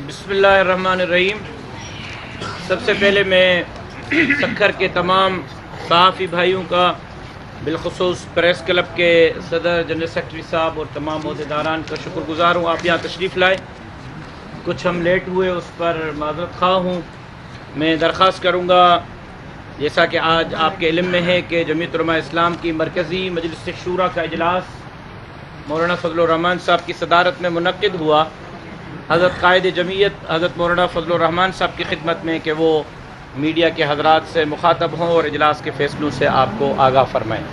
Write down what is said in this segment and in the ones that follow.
بسم اللہ الرحمن الرحیم۔ سب سے پہلے میں سکھر کے تمام صحافی بھائیوں کا، بالخصوص پریس کلب کے صدر، جنرل سیکرٹری صاحب اور تمام عہدیداران کا شکر گزار ہوں۔ آپ یہاں تشریف لائے، کچھ ہم لیٹ ہوئے، اس پر معذرت خواہ ہوں۔ میں درخواست کروں گا، جیسا کہ آج آپ کے علم میں ہے کہ جمعیت علماء اسلام کی مرکزی مجلس شورا کا اجلاس مولانا فضل الرحمان صاحب کی صدارت میں منعقد ہوا۔ حضرت قائد جمعیت حضرت مولانا فضل الرحمان صاحب کی خدمت میں کہ وہ میڈیا کے حضرات سے مخاطب ہوں اور اجلاس کے فیصلوں سے آپ کو آگاہ فرمائیں۔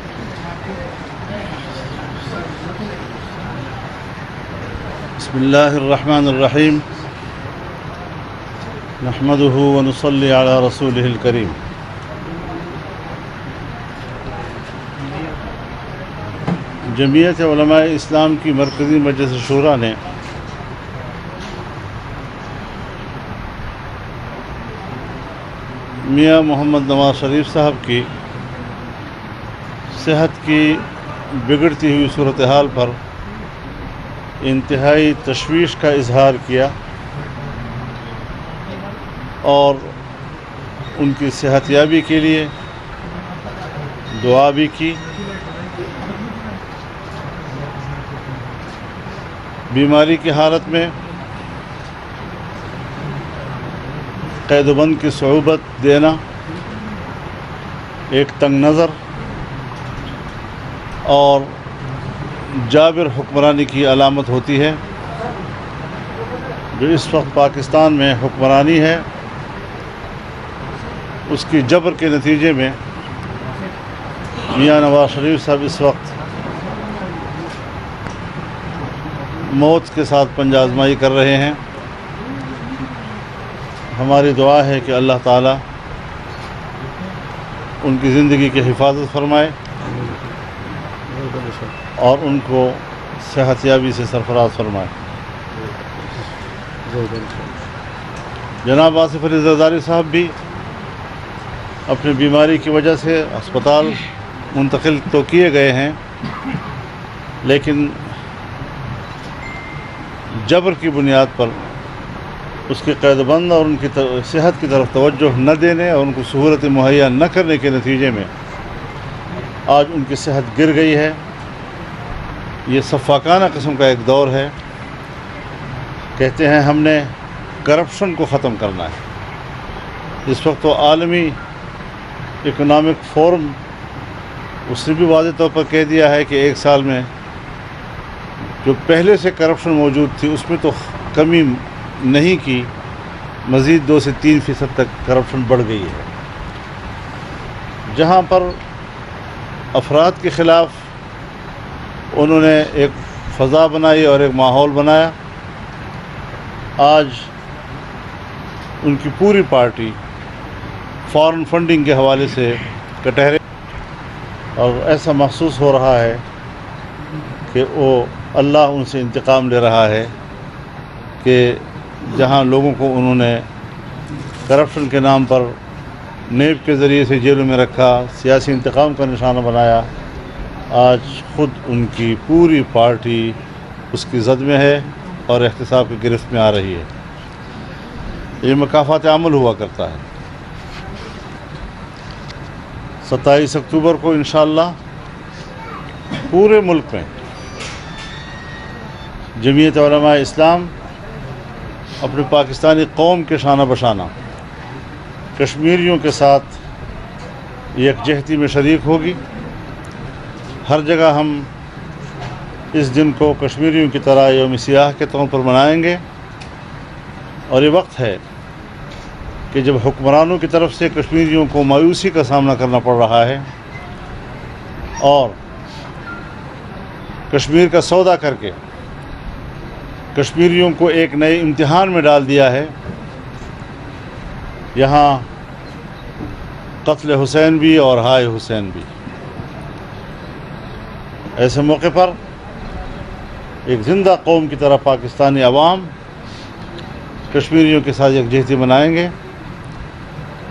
بسم اللہ الرحمن الرحیم، نحمده ونصلی علی رسولہ الکریم۔ جمعیت علماء اسلام کی مرکزی مجلس شورا نے میاں محمد نواز شریف صاحب کی صحت کی بگڑتی ہوئی صورتحال پر انتہائی تشویش کا اظہار کیا اور ان کی صحت یابی کے لیے دعا بھی کی۔ بیماری کی حالت میں قید و بند کی صعوبت دینا ایک تنگ نظر اور جابر حکمرانی کی علامت ہوتی ہے۔ جو اس وقت پاکستان میں حکمرانی ہے، اس کی جبر کے نتیجے میں میاں نواز شریف صاحب اس وقت موت کے ساتھ پنجہ آزمائی کر رہے ہیں۔ ہماری دعا ہے کہ اللہ تعالیٰ ان کی زندگی کی حفاظت فرمائے اور ان کو صحت یابی سے سرفراز فرمائے۔ جناب آصف علی زرداری صاحب بھی اپنی بیماری کی وجہ سے اسپتال منتقل تو کیے گئے ہیں، لیکن جبر کی بنیاد پر اس کے قید و بند اور ان کی صحت کی طرف توجہ نہ دینے اور ان کو سہولت مہیا نہ کرنے کے نتیجے میں آج ان کی صحت گر گئی ہے۔ یہ سفاکانہ قسم کا ایک دور ہے۔ کہتے ہیں ہم نے کرپشن کو ختم کرنا ہے۔ اس وقت تو عالمی اکنامک فورم اس نے بھی واضح طور پر کہہ دیا ہے کہ ایک سال میں جو پہلے سے کرپشن موجود تھی اس میں تو کمی نہیں کی، مزید 2 سے 3% تک کرپشن بڑھ گئی ہے۔ جہاں پر افراد کے خلاف انہوں نے ایک فضا بنائی اور ایک ماحول بنایا، آج ان کی پوری پارٹی فارن فنڈنگ کے حوالے سے کٹہرے اور ایسا محسوس ہو رہا ہے کہ وہ اللہ ان سے انتقام لے رہا ہے کہ جہاں لوگوں کو انہوں نے کرپشن کے نام پر نیب کے ذریعے سے جیلوں میں رکھا، سیاسی انتقام کا نشانہ بنایا، آج خود ان کی پوری پارٹی اس کی زد میں ہے اور احتساب کی گرفت میں آ رہی ہے۔ یہ مکافات عمل ہوا کرتا ہے۔ 27 اکتوبر کو انشاءاللہ پورے ملک میں جمعیت علماء اسلام اپنی پاکستانی قوم کے شانہ بشانہ کشمیریوں کے ساتھ یکجہتی میں شریک ہوگی۔ ہر جگہ ہم اس دن کو کشمیریوں کی طرح یوم سیاہ کے طور پر منائیں گے، اور یہ وقت ہے کہ جب حکمرانوں کی طرف سے کشمیریوں کو مایوسی کا سامنا کرنا پڑ رہا ہے اور کشمیر کا سودا کر کے کشمیریوں کو ایک نئے امتحان میں ڈال دیا ہے۔ یہاں قتل حسین بھی اور ہائے حسین بھی۔ ایسے موقع پر ایک زندہ قوم کی طرح پاکستانی عوام کشمیریوں کے ساتھ یکجہتی منائیں گے،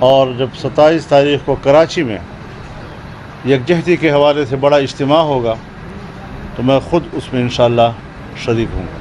اور جب 27 تاریخ کو کراچی میں یکجہتی کے حوالے سے بڑا اجتماع ہوگا تو میں خود اس میں انشاءاللہ شریک ہوں گا۔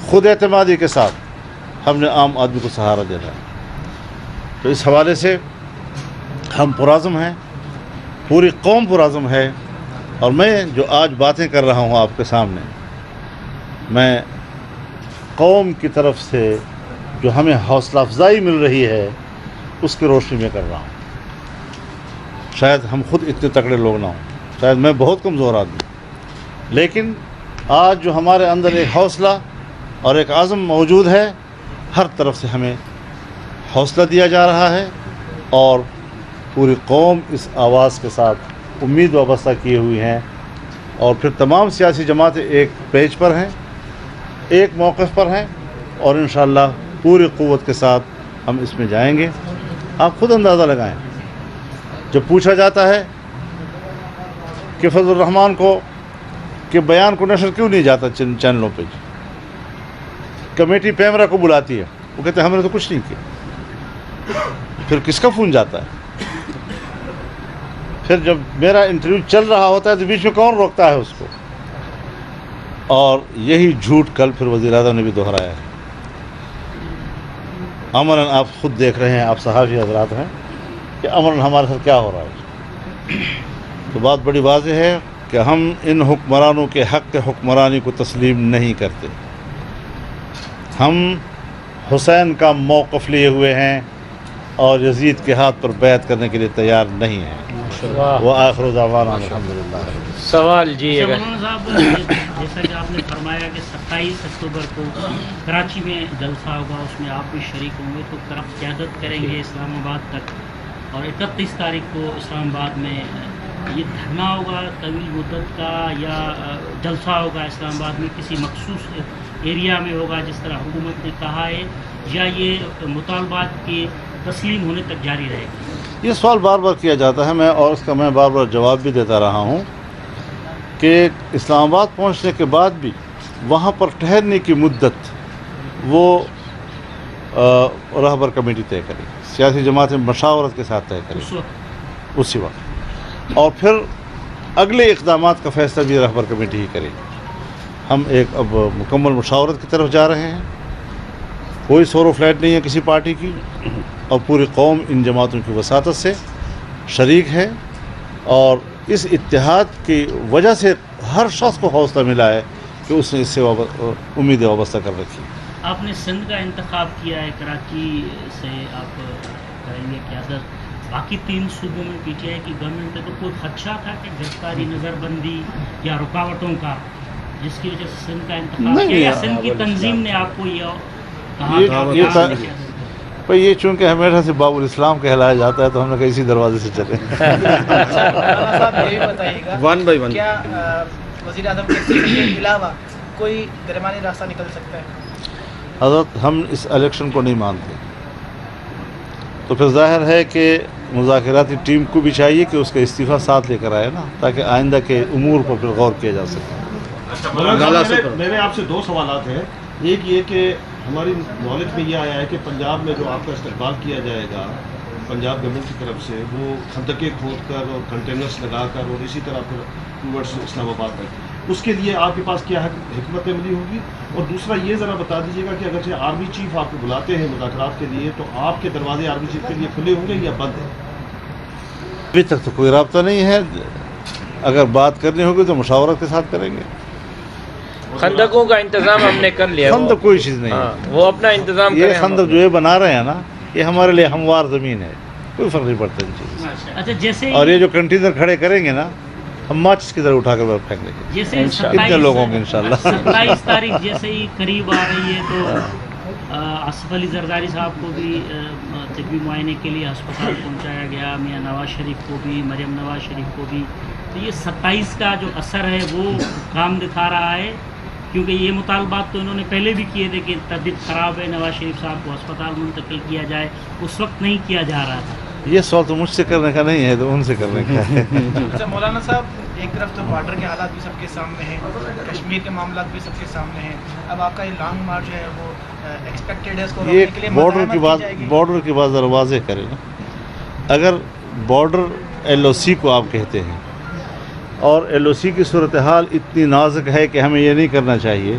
خود اعتمادی کے ساتھ ہم نے عام آدمی کو سہارا دینا ہے. تو اس حوالے سے ہم پرعزم ہیں، پوری قوم پرعزم ہے. اور میں جو آج باتیں کر رہا ہوں آپ کے سامنے، میں قوم کی طرف سے جو ہمیں حوصلہ افزائی مل رہی ہے اس کی روشنی میں کر رہا ہوں. شاید ہم خود اتنے تکڑے لوگ نہ ہوں، شاید میں بہت کمزور آدمی، لیکن آج جو ہمارے اندر ایک حوصلہ اور ایک عزم موجود ہے، ہر طرف سے ہمیں حوصلہ دیا جا رہا ہے. اور پوری قوم اس آواز کے ساتھ امید وابستہ کیے ہوئی ہیں. اور پھر تمام سیاسی جماعتیں ایک پیج پر ہیں، ایک موقف پر ہیں، اور انشاءاللہ پوری قوت کے ساتھ ہم اس میں جائیں گے. آپ خود اندازہ لگائیں، جب پوچھا جاتا ہے کہ فضل الرحمان کو کہ بیان کو نشر کیوں نہیں جاتا چینلوں پہ، کمیٹی پیمرا کو بلاتی ہے، وہ کہتے ہیں ہم نے تو کچھ نہیں کیا. پھر کس کا فون جاتا ہے؟ پھر جب میرا انٹرویو چل رہا ہوتا ہے تو بیچ میں کون روکتا ہے اس کو؟ اور یہی جھوٹ کل پھر وزیر اعظم نے بھی دہرایا ہے. امراً آپ خود دیکھ رہے ہیں، آپ صحافی حضرات ہیں کہ امراً ہمارے ساتھ کیا ہو رہا ہے. تو بات بڑی واضح ہے کہ ہم ان حکمرانوں کے حق حکمرانی کو تسلیم نہیں کرتے. ہم حسین کا موقف لیے ہوئے ہیں اور یزید کے ہاتھ پر بیعت کرنے کے لیے تیار نہیں ہیں. وہ آخر دعوانا الحمدللہ. سوال جی اگر مولانا صاحب، جیسا کہ آپ نے فرمایا کہ 27 اکتوبر کو کراچی میں جلسہ ہوگا، اس میں آپ بھی شریک ہوں گے، تو قیادت کریں گے اسلام آباد تک، اور 31 تاریخ کو اسلام آباد میں یہ دھرنا ہوگا طویل مدت کا، یا جلسہ ہوگا اسلام آباد میں کسی مخصوص ایریا میں ہوگا جس طرح حکومت نے کہا ہے، یا یہ مطالبات کے تسلیم ہونے تک جاری رہے گا؟ یہ سوال بار بار کیا جاتا ہے، اور اس کا میں بار بار جواب بھی دیتا رہا ہوں کہ اسلام آباد پہنچنے کے بعد بھی وہاں پر ٹھہرنے کی مدت وہ رہبر کمیٹی طے کرے، سیاسی جماعتیں مشاورت کے ساتھ طے کریں اسی وقت، اور پھر اگلے اقدامات کا فیصلہ بھی رہبر کمیٹی ہی کرے. ہم ایک اب مکمل مشاورت کی طرف جا رہے ہیں، کوئی سور و فلیٹ نہیں ہے کسی پارٹی کی، اور پوری قوم ان جماعتوں کی وساطت سے شریک ہے. اور اس اتحاد کی وجہ سے ہر شخص کو حوصلہ ملا ہے کہ اس نے اس سے امیدیں وابستہ کر رکھی. آپ نے سندھ کا انتخاب کیا ہے، کراچی سے آپ کریں گے قیادت. باقی 3 صوبوں میں پی ٹی آئی کی گورنمنٹ کا تو کوئی خدشہ تھا کہ گرفتاری، نظر بندی یا رکاوٹوں کا، جس کی وجہ سے سندھ کا انتخاب کیا، یا سندھ کی تنظیم نے آپ کو یہ کہا؟ بھائی یہ چونکہ ہمیشہ سے باب الاسلام کہلایا جاتا ہے تو ہم نے کہا اسی دروازے سے چلیں. یہ بتائیے گا ون بائی ون کیا وزیر اعظم کے علاوہ کوئی درمیانی راستہ نکل سکتا ہے؟ حضرت ہم اس الیکشن کو نہیں مانتے، تو پھر ظاہر ہے کہ مذاکراتی ٹیم کو بھی چاہیے کہ اس کا استعفیٰ ساتھ لے کر آئے نا، تاکہ آئندہ کے امور پر پھر غور کیا جا سکے. میرے آپ سے 2 سوالات ہیں. ایک یہ کہ ہماری نالج میں یہ آیا ہے کہ پنجاب میں جو آپ کا استقبال کیا جائے گا پنجاب گورنمنٹ کی طرف سے، وہ خندقیں کھود کر اور کنٹینرس لگا کر اور اسی طرح پھر ٹورڈس اسلام آباد تک، اس کے لیے آپ کے پاس کیا حکمت عملی ہوگی؟ اور دوسرا یہ ذرا بتا دیجیے گا کہ اگرچہ آرمی چیف آپ کو بلاتے ہیں مذاکرات کے لیے، تو آپ کے دروازے آرمی چیف کے لیے کھلے ہوں گے یا بند ہیں؟ ابھی تک تو کوئی رابطہ نہیں ہے، اگر بات کرنی ہوگی تو مشاورت کے ساتھ کریں گے. خندقوں کا انتظام ہم نے کر لیا. خندق کوئی چیز نہیں ہے، وہ اپنا انتظام یہ کریں. خندق جو یہ بنا رہے ہیں نا، یہ ہمارے لیے ہموار زمین ہے، کوئی فرق نہیں پڑتا ان چیزوں سے. اچھا، جیسے اور یہ جو کنٹینر کھڑے کریں گے نا، ہم ماچس کی طرح اٹھا کر پھینک لیں گے جیسے کتنے لوگوں کے انشاءاللہ. 27 تاریخ جیسے ہی قریب آ رہی ہے تو آصف علی زرداری صاحب کو بھی طبی معائنے کے لیے ہسپتال پہنچایا گیا، میاں نواز شریف کو بھی، مریم نواز شریف کو بھی. تو یہ 27 کا جو اثر ہے وہ کام دکھا رہا ہے، کیونکہ یہ مطالبات تو انہوں نے پہلے بھی کیے تھے کہ طبیعت خراب ہے، نواز شریف صاحب کو ہسپتال منتقل کیا جائے، اس وقت نہیں کیا جا رہا تھا. یہ سوال تو مجھ سے کرنے کا نہیں ہے، تو ان سے کرنے کا ہے. اچھا مولانا صاحب، ایک طرف تو بارڈر کے حالات بھی سب کے سامنے ہیں، کشمیر کے معاملات بھی سب کے سامنے ہیں. اب آپ کا یہ لانگ مارچ ہے وہ ایکسپیکٹڈ ہے، اس کو روکنے کے لیے بارڈر کی بات، جائے گی؟ بارڈر کی بات ذرا واضح کریں نا. اگر بارڈر LOC کو آپ کہتے ہیں اور LOC کی صورتحال اتنی نازک ہے کہ ہمیں یہ نہیں کرنا چاہیے،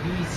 B, C